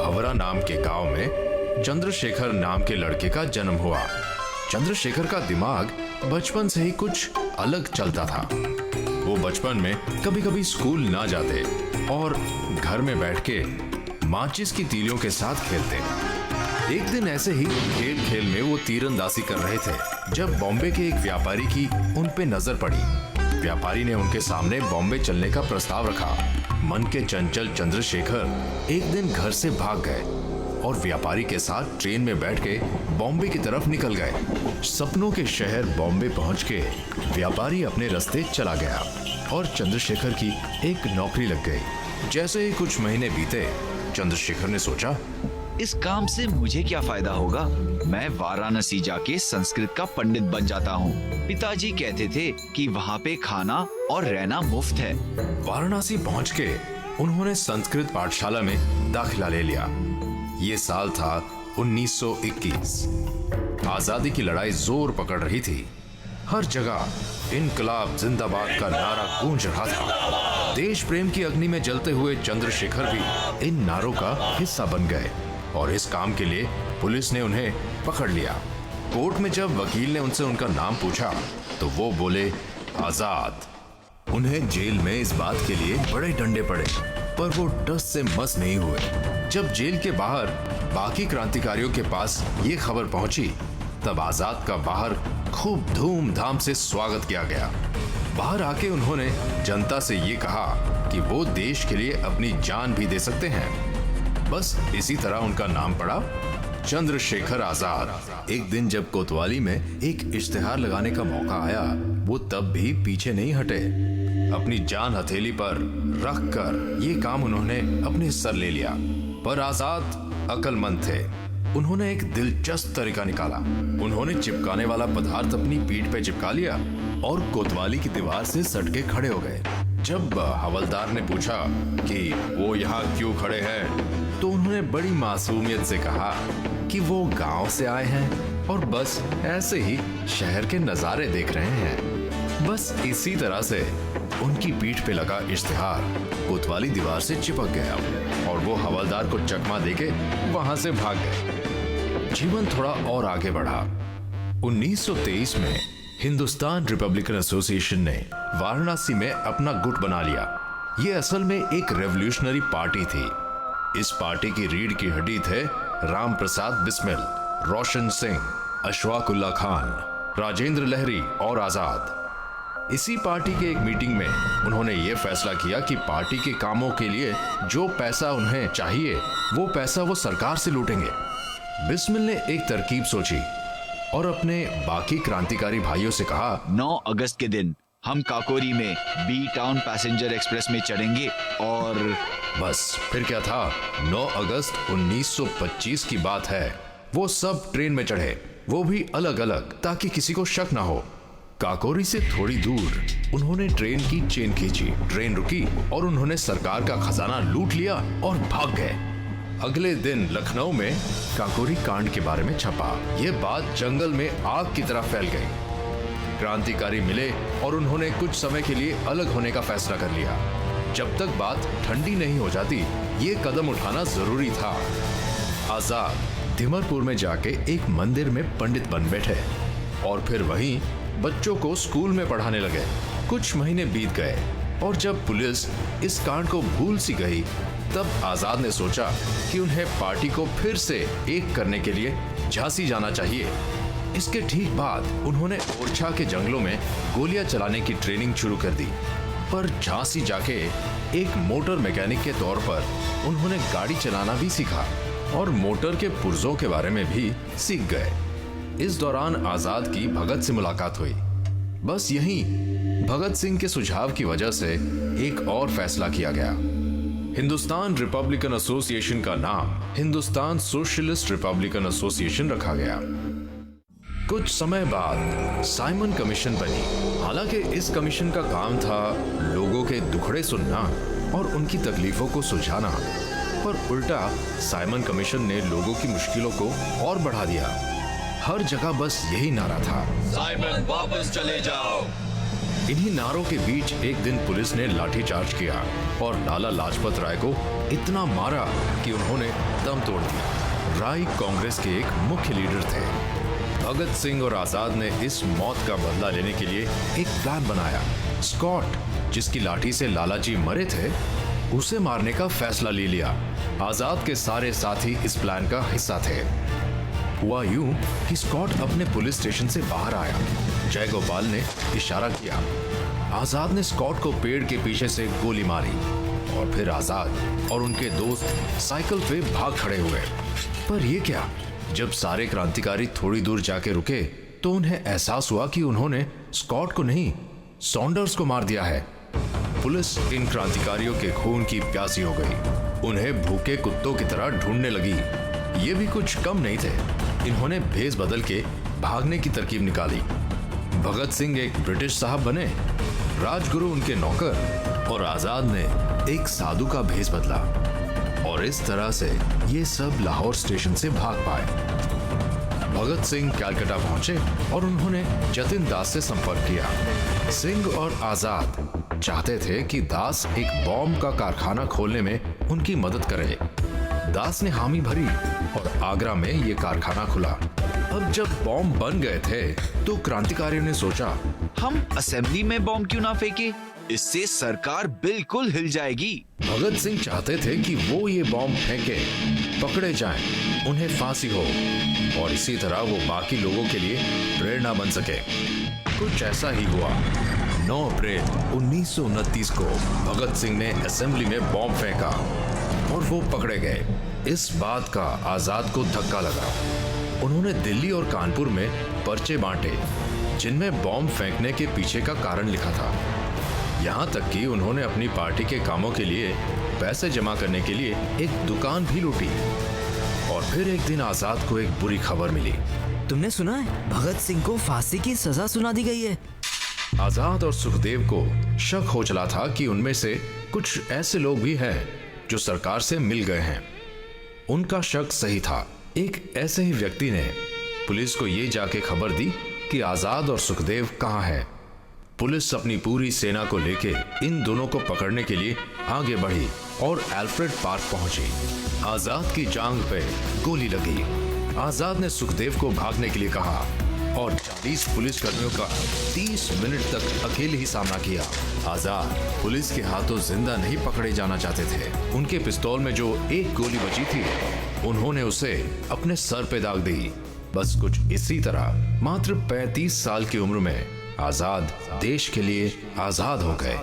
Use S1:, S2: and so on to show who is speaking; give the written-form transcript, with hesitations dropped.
S1: भवरा नाम के गांव में चंद्रशेखर नाम के लड़के का जन्म हुआ। चंद्रशेखर का दिमाग बचपन से ही कुछ अलग चलता था। वो बचपन में कभी कभी स्कूल ना जाते और घर में बैठ के माचिस की तीलियों के साथ खेलते। एक दिन ऐसे ही खेल खेल में वो तीरंदाजी कर रहे थे जब बॉम्बे के एक व्यापारी की उन पे नजर पड़ी। व्यापारी ने उनके सामने बॉम्बे चलने का प्रस्ताव रखा। मन के चंचल चंद्रशेखर एक दिन घर से भाग गए और व्यापारी के साथ ट्रेन में बैठ के बॉम्बे की तरफ निकल गए। सपनों के शहर बॉम्बे पहुंच के व्यापारी अपने रास्ते चला गया और चंद्रशेखर की एक नौकरी लग गई। जैसे ही कुछ महीने बीते, चंद्रशेखर ने सोचा,
S2: इस काम से मुझे क्या फायदा होगा? मैं वाराणसी जाके संस्कृत का पंडित बन जाता हूँ। पिताजी कहते थे कि वहाँ पे खाना और रहना मुफ्त है।
S1: वाराणसी पहुँच के उन्होंने संस्कृत पाठशाला में दाखिला ले लिया। ये साल था 1921। आजादी की लड़ाई जोर पकड़ रही थी। हर जगह इनकलाब जिंदाबाद का नारा गूंज रहा था। देश प्रेम की अग्नि में जलते हुए चंद्रशेखर भी इन नारों का हिस्सा बन गए और इस काम के लिए पुलिस ने उन्हें पकड़ लिया। कोर्ट में जब वकील ने उनसे उनका नाम पूछा तो वो बोले आजाद। उन्हें जेल में इस बात के लिए बड़े डंडे पड़े, पर वो टस से मस नहीं हुए। जब जेल के बाहर बाकी क्रांतिकारियों के पास ये खबर पहुंची, तब आजाद का बाहर खूब धूमधाम से स्वागत किया गया। बाहर आके उन्होंने जनता से ये कहा कि वो देश के लिए अपनी जान भी दे सकते हैं। बस इसी तरह उनका नाम पड़ा चंद्रशेखर आजाद। एक दिन जब कोतवाली में एक इश्तिहार लगाने का मौका आया, वो तब भी पीछे नहीं हटे। अपनी जान हथेली पर रख कर ये काम उन्होंने अपने सर ले लिया। पर आजाद अक्लमंद थे। उन्होंने एक दिलचस्प तरीका निकाला। उन्होंने चिपकाने वाला पदार्थ अपनी पीठ पे चिपका लिया और कोतवाली की दीवार से सट के खड़े हो गए। जब हवलदार ने पूछा कि वो यहाँ क्यों खड़े हैं, तो उन्होंने बड़ी मासूमियत से कहा कि वो गांव से आए हैं और बस ऐसे ही शहर के नजारे देख रहे हैं। बस इसी तरह से उनकी पीठ पे लगा इश्तिहार कोतवाली दीवार से चिपक गया और वो हवलदार को चकमा देके वहां से भाग गए। जीवन थोड़ा और आगे बढ़ा। 1923 में हिंदुस्तान रिपब्लिकन एसोसिएशन ने वाराणसी में अपना गुट बना लिया। ये असल में एक रेवोल्यूशनरी पार्टी थी। इस पार्टी की रीढ़ की हड्डी थे राम प्रसाद बिस्मिल, रोशन सिंह, अशफाक उल्लाह खान, राजेंद्र लहरी और आजाद। इसी पार्टी के एक मीटिंग में उन्होंने ये फैसला किया कि पार्टी के कामों के लिए जो पैसा उन्हें चाहिए वो पैसा वो सरकार से लूटेंगे। बिस्मिल ने एक तरकीब सोची और अपने बाकी क्रांतिकारी भाइयों से कहा,
S2: 9 अगस्त के दिन हम काकोरी में बी टाउन पैसेंजर एक्सप्रेस में चढ़ेंगे और
S1: बस फिर क्या था। 9 अगस्त 1925 की बात है। वो सब ट्रेन में चढ़े, वो भी अलग अलग, ताकि किसी को शक ना हो। काकोरी से थोड़ी दूर उन्होंने ट्रेन की चेन खींची, ट्रेन रुकी और उन्होंने सरकार का खजाना लूट लिया और भाग गए। अगले दिन लखनऊ में काकोरी कांड के बारे में छपा। यह बात जंगल में आग की तरह फैल गई। क्रांतिकारी मिले और उन्होंने कुछ समय के लिए अलग होने का फैसला कर लिया। जब तक बात ठंडी नहीं हो जाती, ये कदम उठाना जरूरी था। आजाद धिमरपुर में जाके एक मंदिर में पंडित बन बैठे और फिर वहीं बच्चों को स्कूल में पढ़ाने लगे। कुछ महीने बीत गए और जब पुलिस इस कांड को भूल सी गई, तब आजाद ने सोचा कि उन्हें पार्टी को फिर से एक करने के लिए झांसी जाना चाहिए। इसके ठीक बाद उन्होंने ओरछा के जंगलों में गोलियां चलाने की ट्रेनिंग शुरू कर दी। पर झांसी जाके एक मोटर मैकेनिक के तौर पर उन्होंने गाड़ी चलाना भी सीखा और मोटर के पुर्जों के बारे में भी सीख गए। इस दौरान आजाद की भगत से मुलाकात हुई। बस यहीं भगत सिंह के सुझाव की वजह से एक और फैसला किया गया। हिंदुस्तान रिपब्लिकन एसोसिएशन का नाम हिंदुस्तान सोशलिस्ट रिपब्लिकन एसोसिएशन रखा गया। कुछ समय बाद साइमन कमीशन बनी। हालांकि इस कमीशन का काम था लोगों के दुखड़े सुनना और उनकी तकलीफों को सुलझाना, पर उल्टा साइमन कमीशन ने लोगों की मुश्किलों को और बढ़ा दिया। हर जगह बस यही नारा था,
S3: साइमन वापस चले जाओ।
S1: इन्हीं नारों के बीच एक दिन पुलिस ने लाठीचार्ज किया और लाला लाजपत राय को इतना मारा कि उन्होंने दम तोड़ दिया। राय कांग्रेस के एक मुख्य लीडर थे। भगत सिंह और आजाद ने इस मौत का बदला लेने के लिए एक प्लान बनाया। स्कॉट, जिसकी लाठी से लालाजी मरे थे, उसे मारने का फैसला ले लिया। आजाद के सारे साथी इस प्लान का हिस्सा थे। हुआ यूं कि स्कॉट अपने पुलिस स्टेशन से बाहर आया। जयगोपाल ने इशारा किया। आजाद ने स्कॉट को पेड़ के पीछे से गोली मारी और फिर आजाद और उनके दोस्त साइकिल पे भाग खड़े हुए। पर ये क्या, जब सारे क्रांतिकारी थोड़ी दूर जाके रुके तो उन्हें एहसास हुआ कि उन्होंने स्कॉट को नहीं, सॉन्डर्स को मार दिया है। पुलिस इन क्रांतिकारियों के खून की प्यासी हो गई। उन्हें भूखे कुत्तों की तरह ढूंढने लगी। ये भी कुछ कम नहीं थे। इन्होंने भेष बदल के भागने की तरकीब निकाली। भगत सिंह एक ब्रिटिश साहब बने, राजगुरु उनके नौकर और आजाद ने एक साधु का भेष बदला। और इस तरह से ये सब लाहौर स्टेशन से भाग पाए। भगत सिंह कलकत्ता पहुंचे और उन्होंने जतिन दास से संपर्क किया। सिंह और आजाद चाहते थे कि दास एक बॉम्ब का कारखाना खोलने में उनकी मदद करे। दास ने हामी भरी और आगरा में ये कारखाना खुला। अब जब बॉम्ब बन गए थे तो क्रांतिकारियों ने सोचा,
S2: हम असेंबली में बॉम्ब क्यों ना फेंके, इससे सरकार बिल्कुल हिल जाएगी।
S1: भगत सिंह चाहते थे कि वो ये बॉम्ब फेंके, पकड़े जाएं, उन्हें फांसी हो और इसी तरह वो बाकी लोगों के लिए प्रेरणा बन सके। कुछ ऐसा ही हुआ। 9 अप्रैल 1929 को भगत सिंह ने असेंबली में बॉम्ब फेंका और वो पकड़े गए। इस बात का आजाद को धक्का लगा। उन्होंने दिल्ली और कानपुर में पर्चे बांटे जिनमें बॉम्ब फेंकने के पीछे का कारण लिखा था। यहाँ तक कि उन्होंने अपनी पार्टी के कामों के लिए पैसे जमा करने के लिए एक दुकान भी लूटी। और फिर एक दिन आजाद को एक बुरी खबर मिली।
S3: तुमने सुना है, भगत सिंह को फांसी की सजा सुना दी गई है।
S1: आजाद और सुखदेव को शक हो चला था कि उनमें से कुछ ऐसे लोग भी हैं जो सरकार से मिल गए हैं। उनका शक सही था। एक ऐसे ही व्यक्ति ने पुलिस को ये जाके खबर दी कि आजाद और सुखदेव कहाँ हैं। पुलिस अपनी पूरी सेना को लेके इन दोनों को पकड़ने के लिए आगे बढ़ी और एल्फ्रेड पार्क पहुंची। आजाद की जांघ पे गोली लगी। आजाद ने सुखदेव को भागने के लिए कहा और 40 पुलिस कर्मियों का 30 मिनट तक अकेले ही सामना किया। आजाद पुलिस के हाथों जिंदा नहीं पकड़े जाना चाहते थे। उनके पिस्तौल में जो एक गोली बची थी, उन्होंने उसे अपने सर पे दाग दी। बस कुछ इसी तरह मात्र 35 साल की उम्र में आजाद देश के लिए आजाद हो गए।